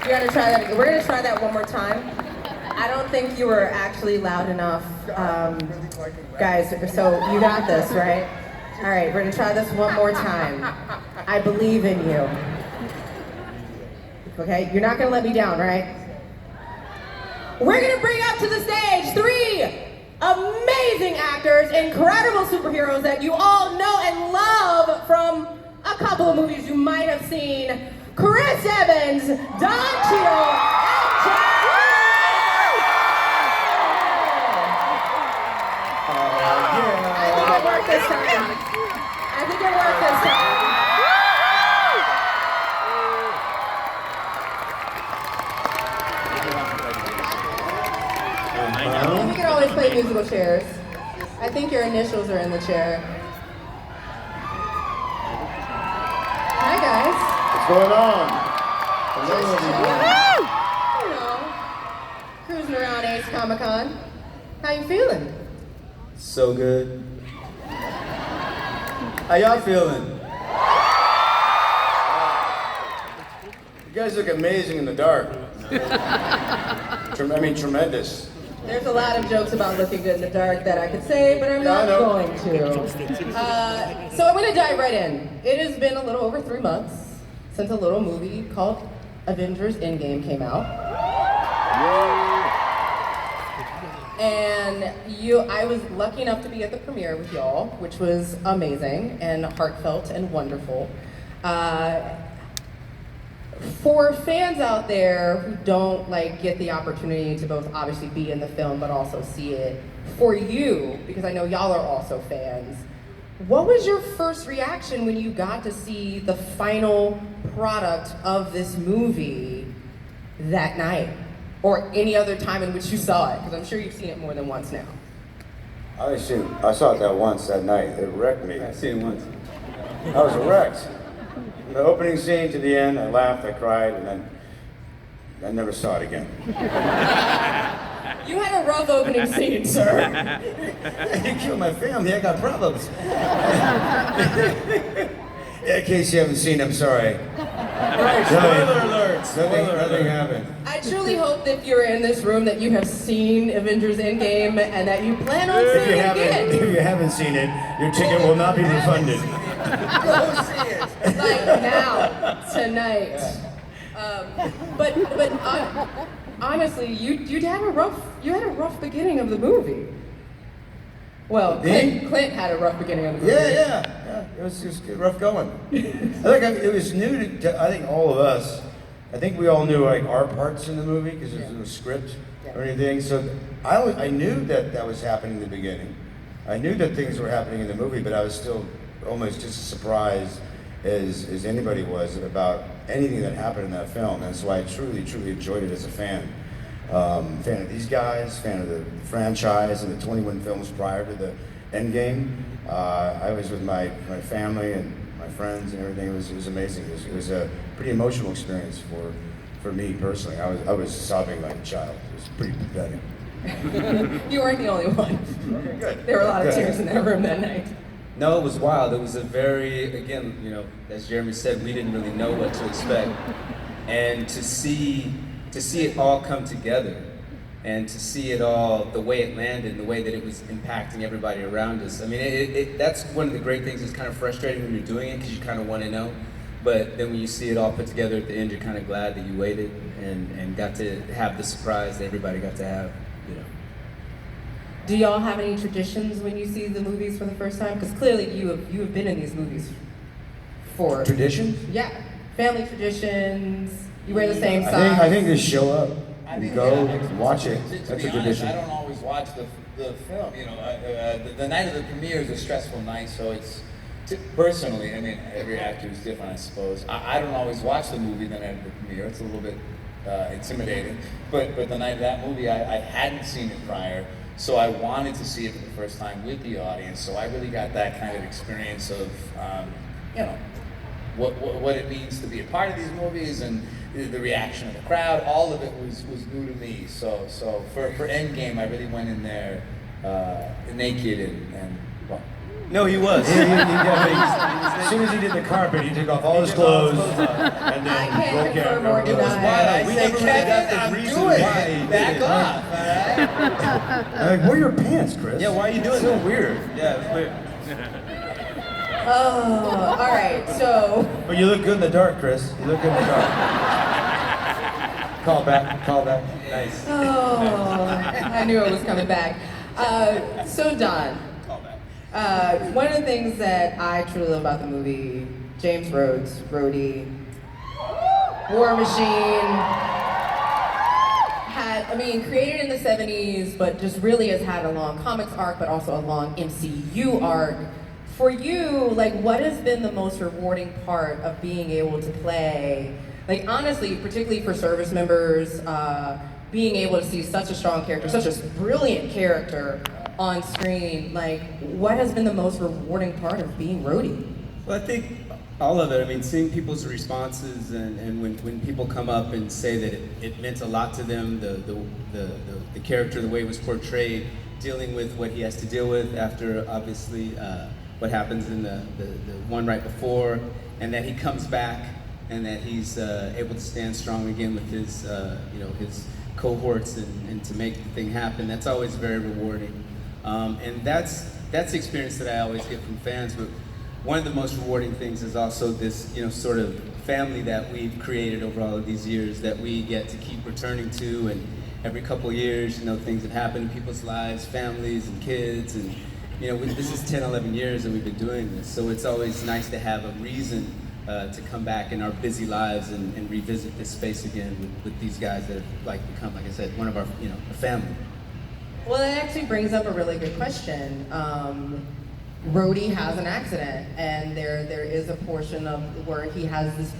You gotta try that again. We're gonna try that one more time. I don't think you were actually loud enough, guys, so you got this, right? All right, we're gonna try this one more time. I believe in you. Okay, you're not gonna let me down, right? We're gonna bring up to the stage 3 amazing actors, incredible superheroes that you all know and love from a couple of movies you might have seen. Chris Evans, Don Cheadle, and Cheadle! I think it worked this time. I think it worked this time. We can always play musical chairs. I think your initials are in the chair. Hi guys. What's going on? You know, cruising around Ace ComiCon. How you feeling? So good. How y'all feeling? You guys look amazing in the dark. Tremendous. There's a lot of jokes about looking good in the dark that I could say, but I'm not going to. So I'm going to dive right in. It has been a little over 3 months since a little movie called Avengers Endgame came out. And I was lucky enough to be at the premiere with y'all, which was amazing and heartfelt and wonderful. For fans out there who don't get the opportunity to both obviously be in the film but also see it, for you, because I know y'all are also fans, what was your first reaction when you got to see the final product of this movie that night? Or any other time in which you saw it? Because I'm sure you've seen it more than once now. I saw it that once that night. It wrecked me. I've seen it once. I was wrecked. The opening scene to the end, I laughed, I cried, and then I never saw it again. You had a rough opening scene, sir. You killed my family, I got problems. In case you haven't seen, I'm sorry. Right, spoiler alert! Nothing happened. I truly hope that if you're in this room that you have seen Avengers Endgame and that you plan on seeing it again. If you haven't seen it, your ticket will not be refunded. Go see it. Like now, tonight. But honestly, you had a rough beginning of the movie. Well, Clint had a rough beginning of the movie. Yeah. It was rough going. It was new to I think all of us. I think we all knew our parts in the movie because there was no script or anything. So I knew that was happening in the beginning. I knew that things were happening in the movie, but I was still almost just as surprised as anybody was about anything that happened in that film. And so I truly enjoyed it as a fan. Fan of these guys, fan of the franchise and the 21 films prior to the Endgame. I was with my family and my friends and everything. It was amazing. It was a pretty emotional experience for me personally. I was sobbing like a child. It was pretty pathetic. You weren't the only one. Okay, good. There were a lot of tears in that room that night. No, it was wild. It was a very, again, as Jeremy said, we didn't really know what to expect. And to see it all come together and to see it all, the way it landed and the way that it was impacting everybody around us. I mean, that's one of the great things. It's kind of frustrating when you're doing it because you kind of want to know. But then when you see it all put together at the end, you're kind of glad that you waited and got to have the surprise that everybody got to have, Do y'all have any traditions when you see the movies for the first time? Because clearly you have been in these movies for... Traditions? Yeah. Family traditions. You wear the same socks. I think just show up. Go watch it. To That's be a honest, tradition. I don't always watch the film. The night of the premiere is a stressful night, so it's personally. I mean, every actor is different, I suppose. I don't always watch the movie the night of the premiere. It's a little bit intimidating. But the night of that movie, I hadn't seen it prior, so I wanted to see it for the first time with the audience. So I really got that kind of experience of, what it means to be a part of these movies and the reaction of the crowd. All of it was new to me. So for Endgame, I really went in there naked and well. No, he was. He was as soon as he did the carpet, he took off all his clothes and I then can't broke confirm out. or It was deny. wild. I We say, never really got Kevin, the I'm reason doing why he it. did Back it. off, all right? I'm like, where are your pants, Chris? Yeah, why are you doing so that? weird. Yeah, it's weird. Oh, all right. So, But you look good in the dark, Chris. You look good in the dark. Call back. Nice. oh, I knew it was coming back. So Don, one of the things that I truly love about the movie, James Rhodes, Rhodey, War Machine, created in the 70s, but just really has had a long comics arc, but also a long MCU arc. For you, like, what has been the most rewarding part of being able to play, like, honestly, particularly for service members, being able to see such a strong character, such a brilliant character on screen, like, what has been the most rewarding part of being Rhodey? Well, I think all of it. I mean, seeing people's responses and when people come up and say that it meant a lot to them, the character, the way it was portrayed, dealing with what he has to deal with after, obviously, what happens in the one right before, and that he comes back and that he's able to stand strong again with his, his cohorts and to make the thing happen. That's always very rewarding. And that's the experience that I always get from fans. But one of the most rewarding things is also this, sort of family that we've created over all of these years that we get to keep returning to. And every couple of years, things that happen in people's lives, families and kids. And, this is 10, 11 years that we've been doing this. So it's always nice to have a reason to come back in our busy lives and revisit this space again with these guys that have become, like I said, one of our, a family. Well, that actually brings up a really good question. Rhodey has an accident, and there is a portion of where he has this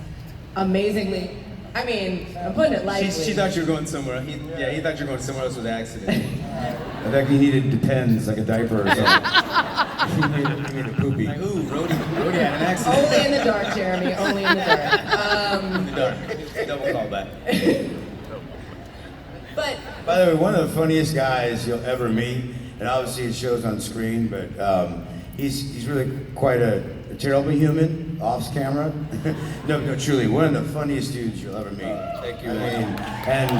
amazingly, I'm putting it lightly. She thought you were going somewhere. He thought you were going somewhere else with the accident. I think he needed Depends, like a diaper or something. he needed a poopy. Like, ooh, Rhodey had an accident. Only in the dark, Jeremy, only in the dark. In the dark. Double call back. But By the way, one of the funniest guys you'll ever meet, and obviously it shows on screen, but he's really quite a terrible human, off camera. no, truly, one of the funniest dudes you'll ever meet. Thank you. And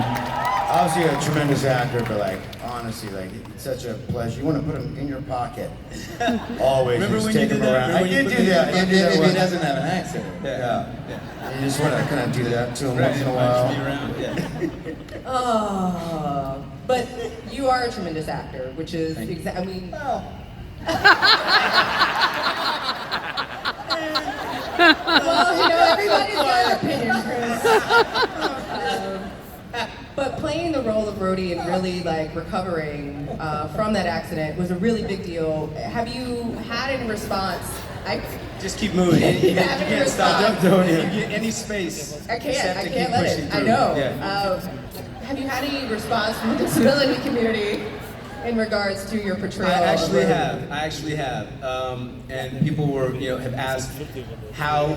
obviously a tremendous actor, but honestly, it's such a pleasure. You want to put him in your pocket. Always. Remember just when you take did him that? around. I Remember did when do you that. I did do that If he once. doesn't have an accident. Yeah. You just want to kind of do that to him once in a while. Yeah. but you are a tremendous actor, which is well, everybody's got an opinion, Chris. But playing the role of Rhodey and really recovering from that accident was a really big deal. Have you had any response? Just keep moving. You can't stop. Don't If you get any space. I just have to can't keep let pushing it. I through. know. Yeah. Have you had any response from the disability community in regards to your portrayal? I of actually have. And people were, have asked how,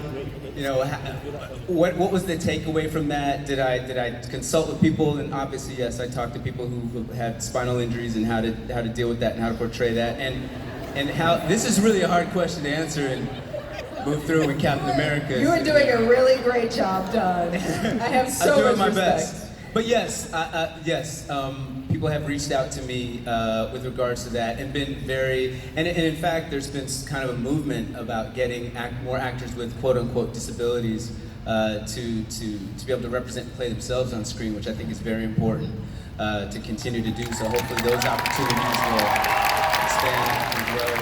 what was the takeaway from that? Did I consult with people? And obviously, yes, I talked to people who had spinal injuries and how to deal with that and how to portray that. And how, this is really a hard question to answer and move through with Captain America. You are doing a really great job, Don. I have so I'm doing much my respect. best. But yes, people have reached out to me with regards to that and been very, and in fact, there's been kind of a movement about getting more actors with quote-unquote disabilities to be able to represent and play themselves on screen, which I think is very important to continue to do. So hopefully those opportunities will expand and grow.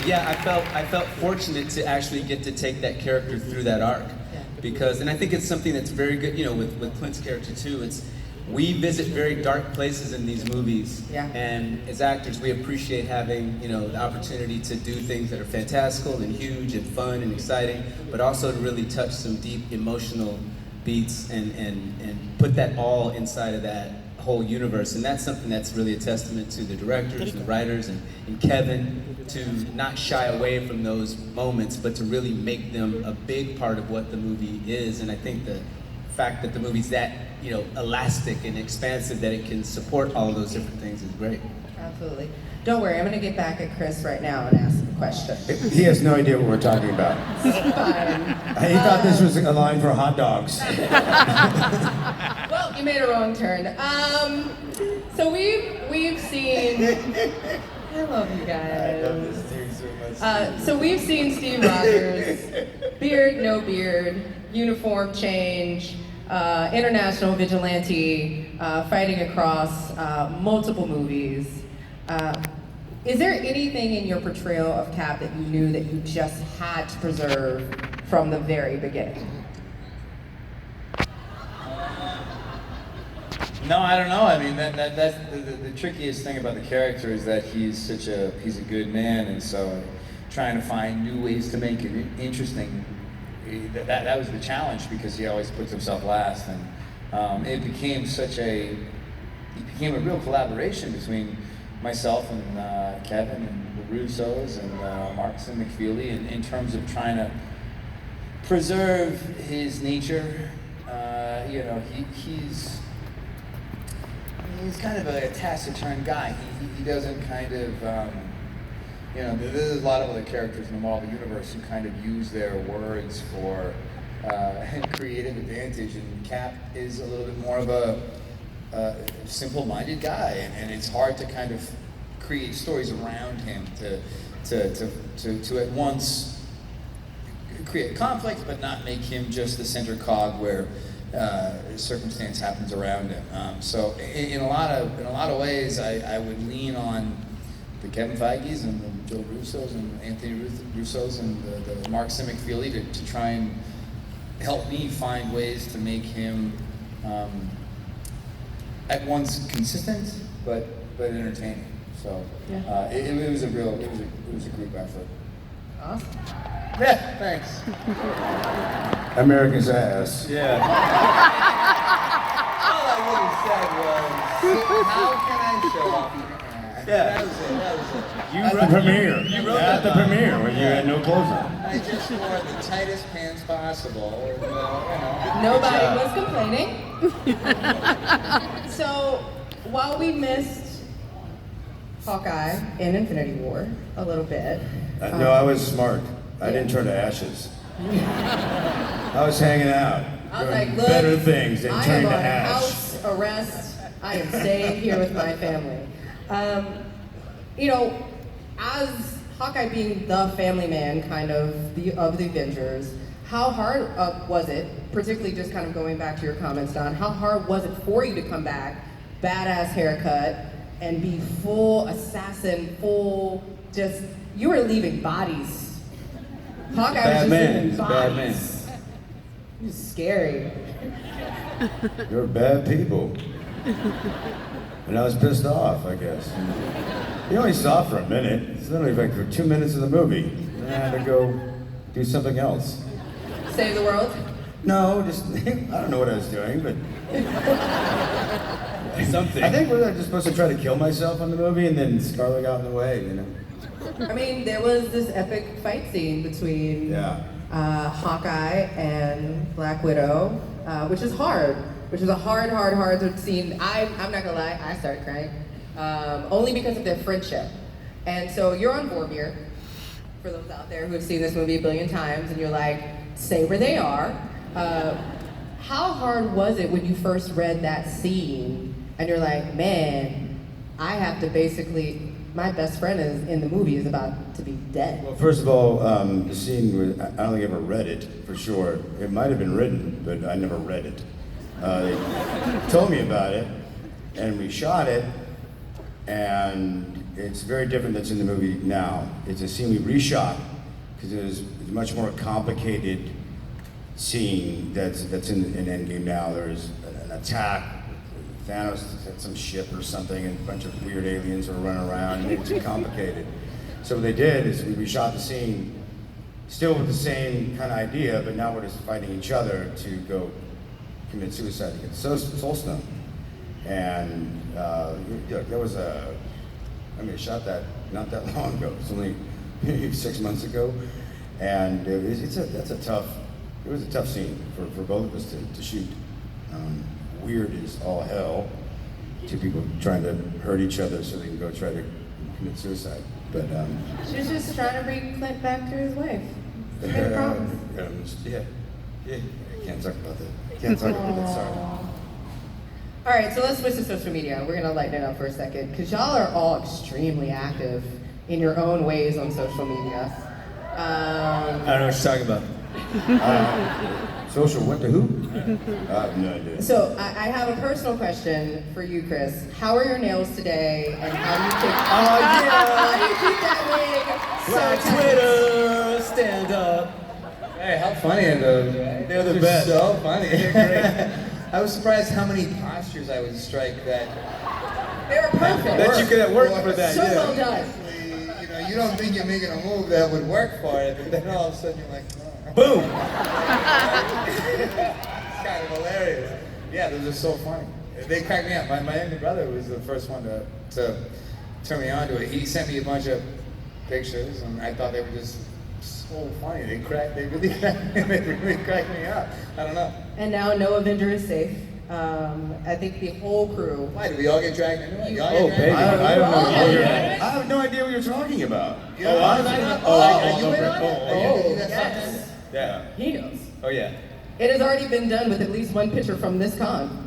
I felt fortunate to actually get to take that character through that arc. Because, and I think it's something that's very good, with Clint's character too, we visit very dark places in these movies. Yeah. And as actors, we appreciate having, the opportunity to do things that are fantastical and huge and fun and exciting, but also to really touch some deep emotional beats and put that all inside of that whole universe. And that's something that's really a testament to the directors and the writers and Kevin, to not shy away from those moments, but to really make them a big part of what the movie is. And I think the fact that the movie's that, elastic and expansive, that it can support all of those different things is great. Absolutely. Don't worry, I'm going to get back at Chris right now and ask him question. He has no idea what we're talking about. Fine. He thought this was a line for hot dogs. Well, you made a wrong turn. So we've seen. I love you guys. I love this dude so much. So we've seen Steve Rogers, beard, no beard, uniform change, international vigilante, fighting across multiple movies. Is there anything in your portrayal of Cap that you knew that you just had to preserve from the very beginning? No, I don't know. I mean, that's the trickiest thing about the character is that he's a good man, and so trying to find new ways to make it interesting, that was the challenge because he always puts himself last, and it became a real collaboration between myself and Kevin and the Russos and Marcus and McFeely in terms of trying to preserve his nature. He's kind of a taciturn guy. He doesn't kind of, there's a lot of other characters in the Marvel Universe who kind of use their words for creative advantage, and Cap is a little bit more of a simple-minded guy, and it's hard to kind of create stories around him to at once create conflict, but not make him just the center cog where circumstance happens around him. So in a lot of ways, I would lean on the Kevin Feige's and the Joe Russos and Anthony Russos and the Mark Simic Feely to try and help me find ways to make him at once consistent but entertaining. So Yeah. it was a group effort. Awesome. Yeah, thanks. America's ass. Yeah. All I really said was, how can I show off your ass? Yeah. That was it. At the premiere. At the premiere when you had no clothes on. I just wore the tightest pants possible. Nobody was complaining. So, while we missed Hawkeye in Infinity War a little bit. No, I was smart. I didn't turn to ashes. I was hanging out. I was doing like, look, better things than I am turning on to ash. house arrest. I am staying here with my family. As Hawkeye being the family man kind of the Avengers, how hard was it, particularly just kind of going back to your comments, Don, how hard was it for you to come back, badass haircut, and be full assassin, you were leaving bodies. Hawkeye was just leaving bodies. Bad man. It was scary. You're bad people. And I was pissed off, I guess. He only saw for a minute. It's literally like for 2 minutes of the movie. And I had to go do something else. Save the world? No, just, I don't know what I was doing, but... Something. I think we're just supposed to try to kill myself in the movie and then Scarlet got in the way, you know? I mean, there was this epic fight scene between Hawkeye and Black Widow, which is hard. Which is a hard scene. I'm not gonna lie, I started crying. Only because of their friendship. And so you're on Vormir, for those out there who have seen this movie a billion times, and you're like, stay where they are. How hard was it when you first read that scene, and you're like, man, I have to basically, my best friend is in the movie is about to be dead. Well, first of all, the scene was, I don't think I ever read it, for sure. It might have been written, but I never read it. They told me about it, and we shot it, and it's very different that's in the movie now. It's a scene we reshot, because it was a much more complicated scene that's in Endgame now. There's an attack, Thanos had some ship or something, and a bunch of weird aliens were running around, and it was too complicated. So what they did is we reshot the scene, still with the same kind of idea, but now we're just fighting each other to go commit suicide to get the Soul Stone. And there was I shot that not that long ago. It's only maybe 6 months ago. And it was a tough scene for both of us to shoot. Weird as all hell. Two people trying to hurt each other so they can go try to commit suicide. But She was just trying to bring Clint back to his wife. She made a promise. yeah. I can't talk about that. Can't talk about that. Sorry. All right, so let's switch to social media. We're gonna lighten it up for a second, because y'all are all extremely active in your own ways on social media. I don't know what you're talking about. Social what to who? I have no idea. So I have a personal question for you, Chris. How are your nails today, and how do you keep? How do you keep that wig so Black tight? Twitter, stand up. Hey, how funny are those? They're the best. So funny. I was surprised how many postures I would strike that. They were perfect. That you could have worked for that, So yeah. well done. You know, you don't think you're making a move that would work for it, but then all of a sudden you're like, oh. Boom! It's kind of hilarious. Yeah, those are so funny. They crack me up. My younger brother was the first one to turn me on to it. He sent me a bunch of pictures, and I thought they were just so funny. They really cracked me up. I don't know. And now no Avenger is safe. I think the whole crew. Why, did we all get dragged into it? Y'all Oh, get baby. dragged? I don't know. Oh, I have no idea what you're talking about. You know, are you in on it? Oh, You got yes. something? Yeah. He knows. Oh yeah. It has already been done with at least one picture from this con.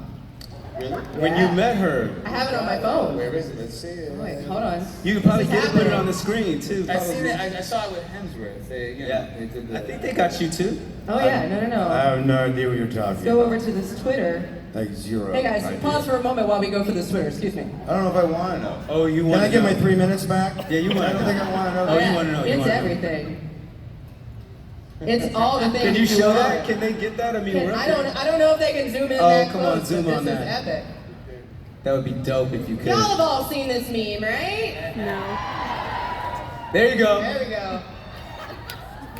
Really? When you met her, I have it on my phone. Where is it? Let's see it. Wait, hold on. you could probably This is get it, put it happening. on the screen too. I Probably. seen it. I saw it with Hemsworth. They, you know, Yeah. they did the, I think they got you too. Oh yeah, no. I have no idea what you're talking Let's go about. over to this Twitter. Like zero. Hey guys, idea. pause for a moment while we go for this Twitter. Excuse me. I don't know if I want to know. Oh, you Can want I to get know? my 3 minutes back? Yeah, you want I to don't know. think I want to know. Oh, that. you wanna know, you It's wanna know. everything. It's all the things. Can you show want. that? Can they get that? I mean, we're up I there. don't know if they can zoom in Oh, that come on, close, zoom but on this that. is epic. That would be dope if you could. Y'all have all seen this meme, right? There you go. There we go.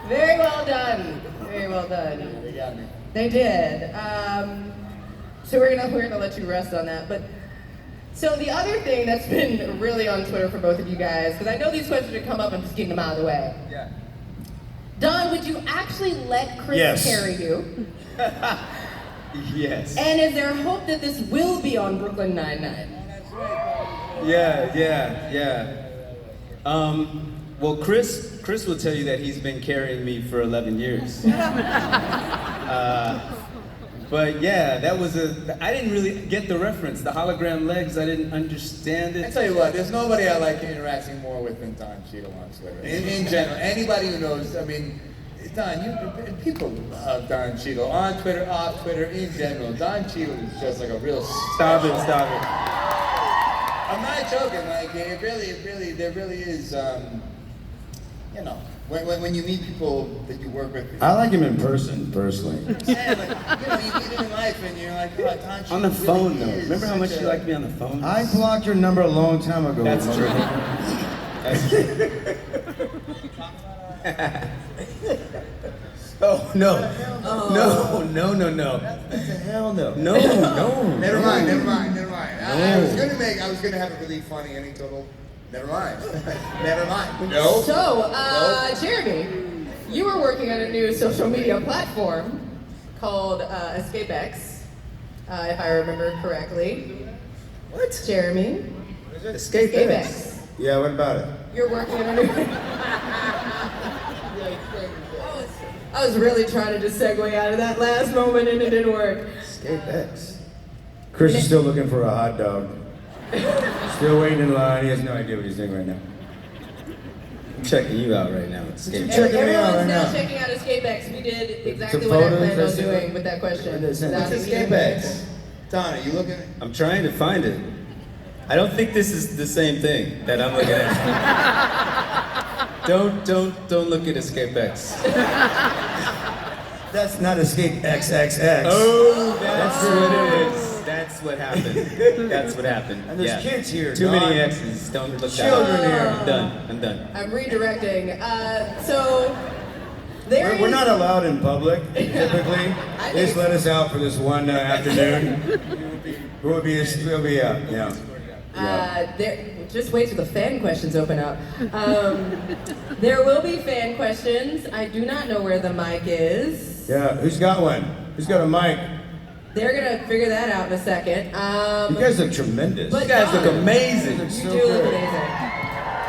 Very well done. Very well done. They got me. They did. So we're gonna let you rest on that. But so the other thing that's been really on Twitter for both of you guys, because I know these questions are come up, I'm just getting them out of the way. Yeah. Don, would you actually let Chris Yes. carry you? Yes. And is there hope that this will be on Brooklyn Nine-Nine? Yeah. Well, Chris will tell you that he's been carrying me for 11 years. But yeah, that was I didn't really get the reference. The hologram legs, I didn't understand I it. tell you what, there's nobody I like interacting more with than Don Cheadle on Twitter. In general, anybody who knows, I mean, Don, people love Don Cheadle on Twitter, off Twitter, in general. Don Cheadle is just like a real Stop it. I'm not joking. Like it really, there really is. You know, when you meet people that you work with. I like him in person, personally. Yeah, like, you know, you meet him in life, and you're like, oh, Don Cheadle On the phone, really though. is Remember how much such you a- liked me on the phone? I blocked your number a long time ago. That's true. That's true. Oh no! No! Hell no. No! Never mind. I was gonna have it really funny, and he total. Never mind. Never mind. No. So, Jeremy, you were working on a new social media platform called EscapeX, if I remember correctly. What? Jeremy? EscapeX. Yeah, what about it? You're working on a new... I was really trying to just segue out of that last moment and it didn't work. EscapeX. Chris is still looking for a hot dog. Still waiting in line. He has no idea what he's doing right now. I'm checking you out right now. EscapeX. Checking me out Everyone's right now now. checking out EscapeX. We did exactly Some what I photos, planned on I see doing what- with that question. What's Without What's even- EscapeX? Don, are you looking? I'm trying to find it. I don't think this is the same thing that I'm looking at. Don't look at EscapeX. That's not Escape XXX. Oh, that's what it is. That's what happened. That's what happened. And there's Yeah. kids here. Too many Don. X's. Don't look Children that here. up. I'm done. I'm redirecting. So, there We're is- not allowed in public, typically. I They just think- let us out for this one afternoon. We'll be out, yeah. Just wait till the fan questions open up. There will be fan questions. I do not know where the mic is. Yeah, who's got one? Who's got a mic? They're gonna figure that out in a second. You guys look tremendous. But You guys look Don, amazing. You So do look good. amazing.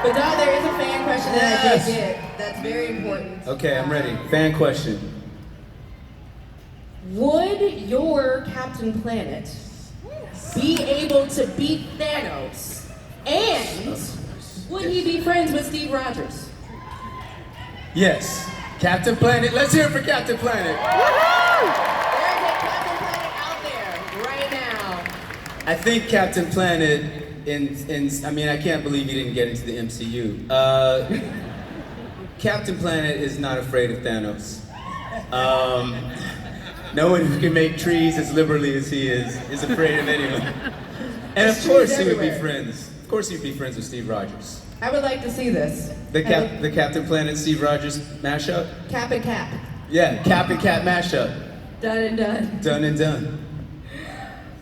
But Don, there is a fan question that I Yes. did get. That's very important. Okay, I'm ready. Fan question. Would your Captain Planet be able to beat Thanos? And would he be friends with Steve Rogers? Yes. Captain Planet. Let's hear it for Captain Planet. There is a Captain Planet out there right now. I think Captain Planet, I mean, I can't believe he didn't get into the MCU. Captain Planet is not afraid of Thanos. No one who can make trees as liberally as he is afraid of anyone. And of There's course trees he would be everywhere. friends. Of course he'd be friends with Steve Rogers. I would like to see this. The Captain Planet Steve Rogers mashup? Cap and Cap. Yeah, Cap and Cat mashup. Done and done. Done and done.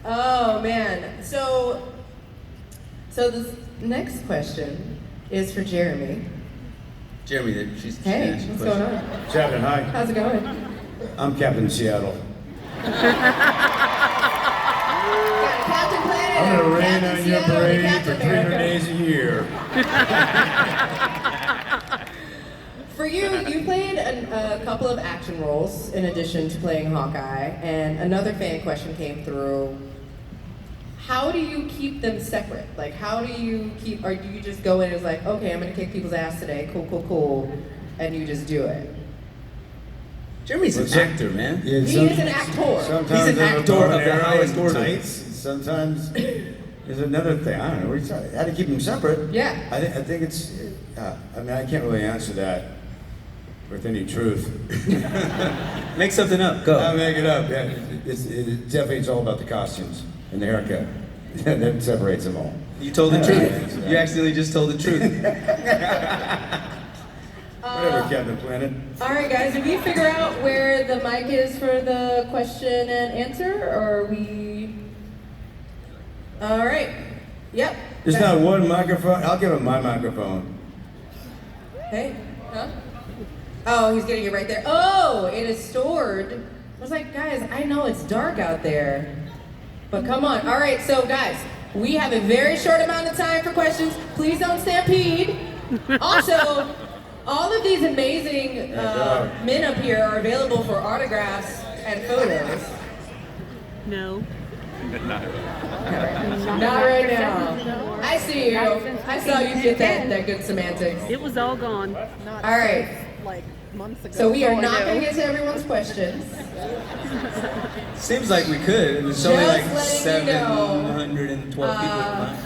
Oh man. So this next question is for Jeremy. Jeremy, she's Hey, asking a what's question. going on? Captain, hi. How's it going? I'm Captain Cheadle. Got a Captain Planet. I'm gonna a rain Captain on your Seattle, and a parade for Captain 300 America. days a year. For you played a couple of action roles in addition to playing Hawkeye, and another fan question came through. How do you keep them separate? Like, how do you keep, or do you just go in and it's like, okay, I'm gonna kick people's ass today, cool, and you just do it? Jeremy's an actor, man. Yeah, He is an actor. Sometimes He's an there's a actor bow of and the arrow highest and order. tights. Sometimes there's another thing. I don't know. What are you talking? How to keep them separate? Yeah. I think it's. I mean, I can't really answer that with any truth. Make something up. Go. I'll make it up. Yeah, definitely it's all about the costumes and the haircut. That separates them all. You told the truth. You accidentally just told the truth. Whatever, Captain Planet. All right, guys, did we figure out where the mic is for the question and answer, or are we? All right. Yep. There's not one microphone. I'll give him my microphone. Hey, huh? Oh, he's getting it right there. Oh, it is stored. I was like, guys, I know it's dark out there, but come on. All right, so guys, we have a very short amount of time for questions. Please don't stampede. Also, all of these amazing men up here are available for autographs and photos. No. Not right now. I see you. I saw you get that good semantics. It was all gone. All right. Like months ago. So we are not going to get to everyone's questions. Seems like we could. There's only like Just letting you know. 712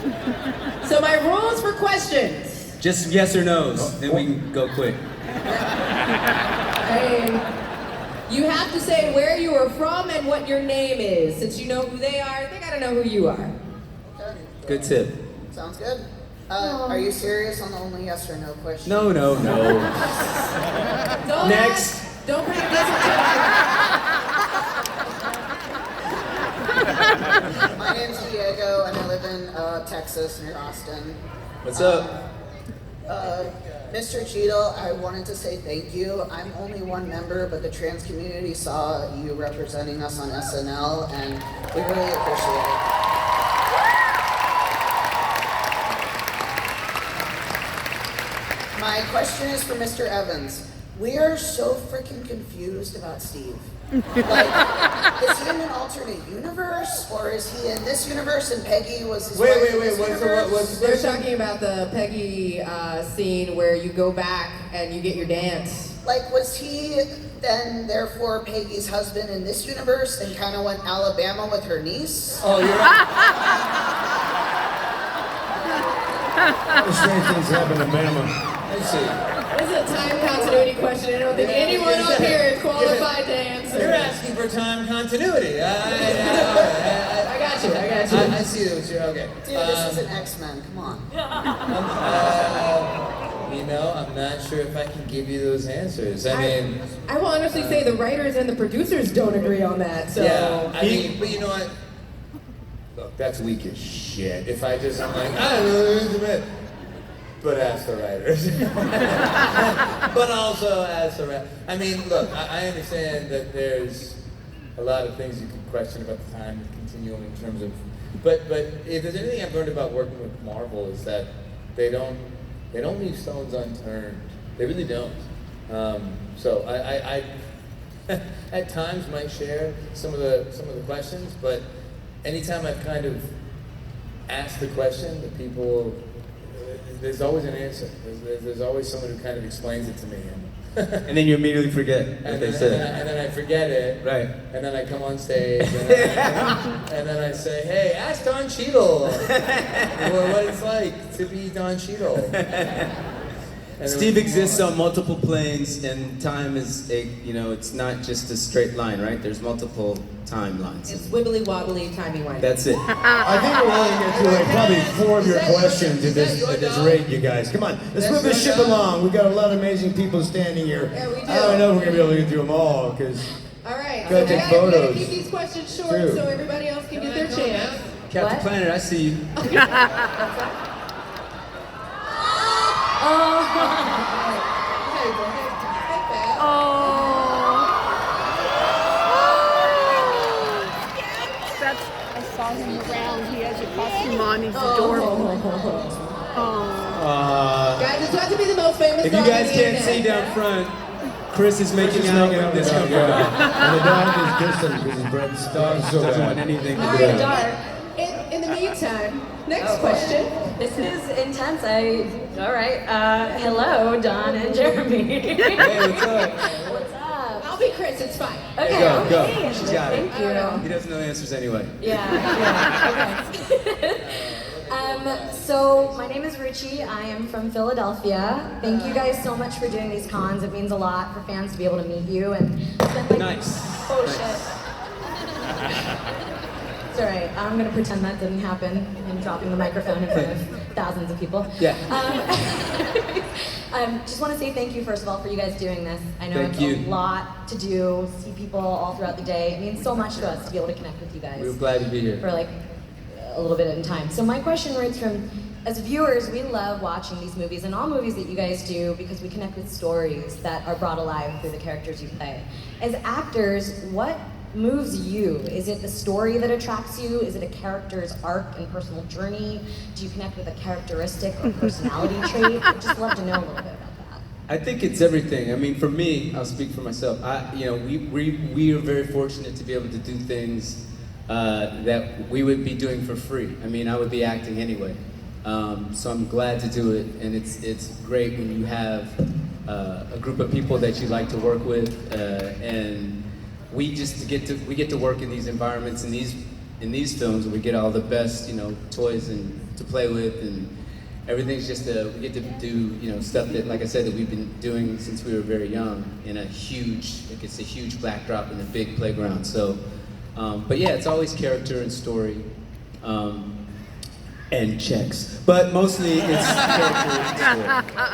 people. So my rules for questions. Just yes or no's, then we can go quick. You have to say where you are from and what your name is. Since you know who they are, they gotta know who you are. Okay. Good tip. Sounds good. Are you serious on the only yes or no question? No. Don't Next. ask, don't practice My name's Diego and I live in Texas near Austin. What's up? Mr. Cheadle, I wanted to say thank you. I'm only one member, but the trans community saw you representing us on SNL, and we really appreciate it. My question is for Mr. Evans. We are so freaking confused about Steve. Like, is he in an alternate universe, or is he in this universe and Peggy was his wife in this universe? They're talking about the Peggy scene where you go back and you get your dance. Like, was he then therefore Peggy's husband in this universe and kind of went Alabama with her niece? Oh, you're right. Strange things happen to Bama. Let's see. This is a time continuity question. I don't think anyone up here is qualified to answer. You're asking for time continuity. I got you. I see that you're okay. Dude, this is an X-Men, come on. I'm not sure if I can give you those answers. I mean, I will honestly say the writers and the producers don't agree on that. So yeah, I mean, but you know what? Look, that's weak as shit. If I'm like, I don't know, but ask the writers. But also ask the writers. I mean, look, I understand that there's a lot of things you can question about the time continuum in terms of, but if there's anything I've learned about working with Marvel is that they don't They don't leave stones unturned. They really don't. So I at times might share some of the questions, but anytime I've kind of asked the question, the people, there's always an answer. There's always someone who kind of explains it to me. And then you immediately forget what they said. And then I forget it. Right. And then I come on stage and then I say, hey, ask Don Cheadle what it's like to be Don Cheadle. Steve exists on multiple planes, and time is it's not just a straight line, right? There's multiple timelines. It's wibbly wobbly, timey-wimey. That's it. I think we're only going to get through like probably 4 of your questions at this rate, you guys. Come on, let's move this ship along. We've got a lot of amazing people standing here. Yeah, we do. I don't know if we're going to be able to get through them all, because All right, Gotta take we gotta photos. keep these questions short Too. so everybody else can get their chance. Captain Planet, I see you. That's, I saw him around. He has a costume on. He's adorable. Guys, this has to be the most famous If you dog guys on the can't see internet. down front, Chris is making out with this dog. girl. And the dog is distant because his bread's dog so Doesn't want bad. anything to All do right, with it. Dar. In the meantime, next question. This is intense. All right. Hello, Don and Jeremy. Hey, what's up? What's up? I'll be Chris, it's fine. Okay. Go. Okay. She's got it. Thank you. He doesn't know the answers anyway. Yeah. Okay. So my name is Richie. I am from Philadelphia. Thank you guys so much for doing these cons. It means a lot for fans to be able to meet you and spend like Nice. Oh Nice. shit. It's alright. I'm gonna pretend that didn't happen and dropping the microphone in front of thousands of people. Yeah. Just want to say thank you first of all for you guys doing this. I know Thank it's you. a lot to do, see people all throughout the day. It means so much to us to be able to connect with you guys. We were glad to be here. For like a little bit at a time. So my question roots from, as viewers, we love watching these movies and all movies that you guys do because we connect with stories that are brought alive through the characters you play. As actors, what moves you? Is it the story that attracts you? Is it a character's arc and personal journey? Do you connect with a characteristic or personality trait? I'd just love to know a little bit about that. I think it's everything. I mean, for me, I'll speak for myself. We are very fortunate to be able to do things that we would be doing for free. I mean, I would be acting anyway. So I'm glad to do it, and it's great when you have a group of people that you like to work with, and we get to work in these environments in these films, and we get all the best toys and to play with, and everything's just we get to do stuff that, like I said, that we've been doing since we were very young in a huge backdrop in a big playground. So, but yeah, it's always character and story. And checks, but mostly it's character and story.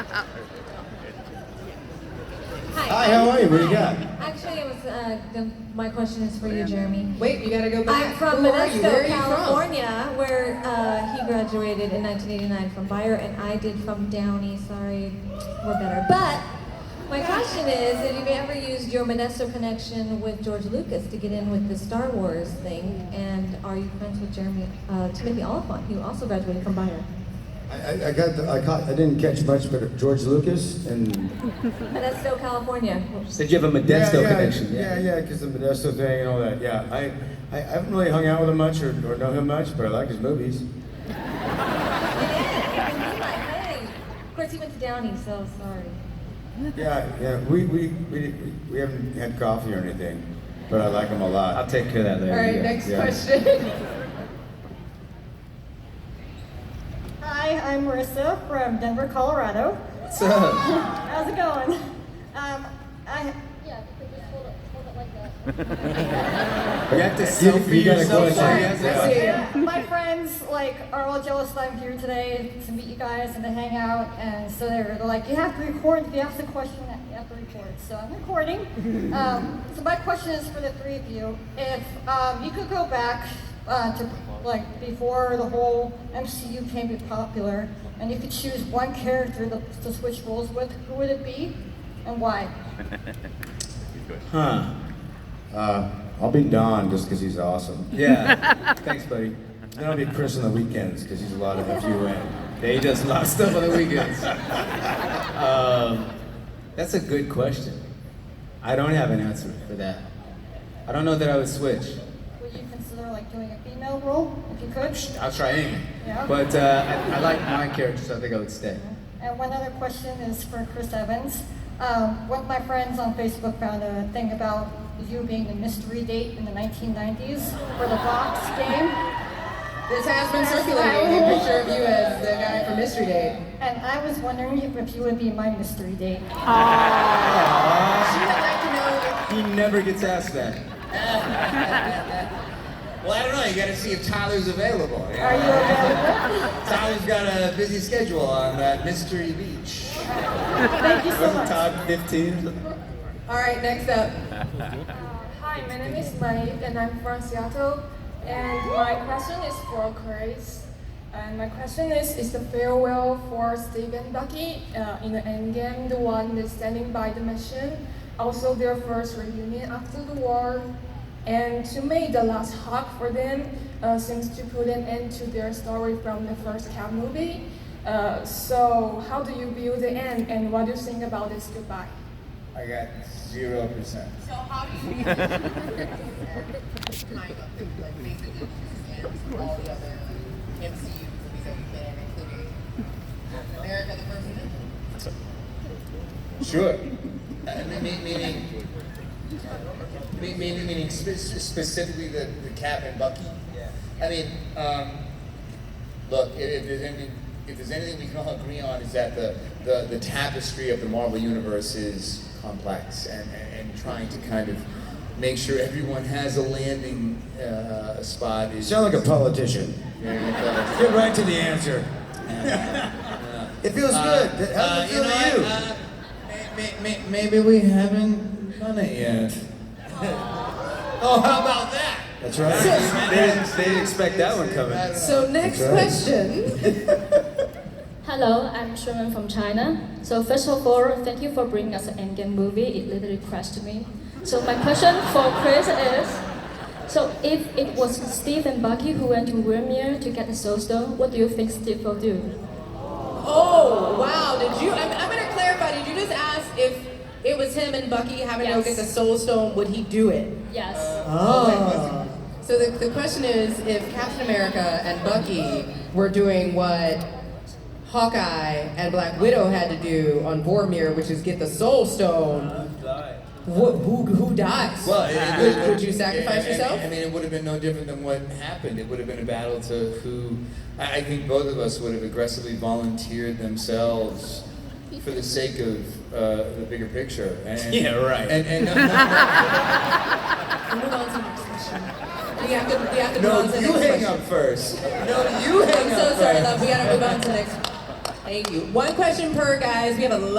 Hi, how are you? What do you got? Actually, it was my question is for you, Jeremy. Wait, you gotta go back. I'm from Who are you? Where Modesto, are you from? California, where he graduated in 1989 from Bayer, and I did from Downey. Sorry, we're better. But my question is, have you ever used your Modesto connection with George Lucas to get in with the Star Wars thing? And are you friends with Timothy Oliphant, who also graduated from Bayer? I didn't catch much, but George Lucas and Modesto, California. Said you have a Modesto connection. Yeah, because the Modesto thing and all that. Yeah, I haven't really hung out with him much or know him much, but I like his movies. Hey, of course he went to Downey, so sorry. Yeah, we haven't had coffee or anything, but I like him a lot. I'll take care of that later. All right, yeah. next Yeah. question. Hi, I'm Marissa from Denver, Colorado. What's up? How's it going? You have to selfie you got a yourself. question. I see. My friends are all jealous that I'm here today to meet you guys and to hang out, and so they're like, you have to record. If you ask the question, you have to record. So I'm recording. So my question is for the three of you: if you could go back to before the whole MCU came to be popular, and you could choose one character to switch roles with, who would it be, and why? Huh. I'll be Don just because he's awesome. Yeah. Thanks, buddy. Then I'll be Chris on the weekends because he's a lot of FUN. Yeah, he does a lot of stuff on the weekends. That's a good question. I don't have an answer for that. I don't know that I would switch. Would you consider like doing a female role if you could? I'll try anything. Yeah. But I like my character, so I think I would stay. And one other question is for Chris Evans. One of my friends on Facebook found a thing about you being the mystery date in the 1990s for the box game. This has been circulating, a picture of you as the guy from Mystery Date. And I was wondering if you would be my mystery date. She would like to know. He never gets asked that. Well, I don't know. You got to see if Tyler's available. Are you available? Tyler's got a busy schedule on that Mystery Beach. Thank you so much. Top 15. All right, next up. Hi, my name is Mai, and I'm from Seattle. And my question is for Chris. And my question is the farewell for Steve and Bucky in the Endgame, the one that's standing by the machine, also their first reunion after the war. And to me, the last hug for them seems to put an end to their story from the first Cap movie. So how do you view the end, and what do you think about this goodbye? I got 0%. So how do you kind of like basically and all the other MCU movies that we've been in, including Captain America, the first one? Sure. Meaning specifically the Cap and Bucky. Yeah. I mean, look, if there's anything we can all agree on is that the tapestry of the Marvel Universe is complex and trying to kind of make sure everyone has a landing spot. You sound like a politician. Get right to the answer. It feels good. How does it feel to you? Maybe we haven't done it yet. Oh, how about that? That's right. They didn't expect that one coming. So next question. Hello, I'm Sherman from China. So first of all, thank you for bringing us an Endgame movie. It literally crushed me. So my question for Chris is, so if it was Steve and Bucky who went to Vermeer to get the Soul Stone, what do you think Steve will do? Oh, wow. Did you, I'm going to clarify, did you just ask if it was him and Bucky having to go get the Soul Stone, would he do it? Yes. Oh. So the question is, if Captain America and Bucky were doing what Hawkeye and Black Widow had to do on Vormir, which is get the Soul Stone, who dies? Well, would you sacrifice yourself? I mean, it would have been no different than what happened. It would have been a battle to who. I think both of us would have aggressively volunteered themselves for the sake of the bigger picture. Yeah, right. We'll move on to the next question. We have to move on to the next question. hang up first. No, you hang I'm up so sorry, first. love. We gotta move on to the next. Thank you. One question per, guys. We have a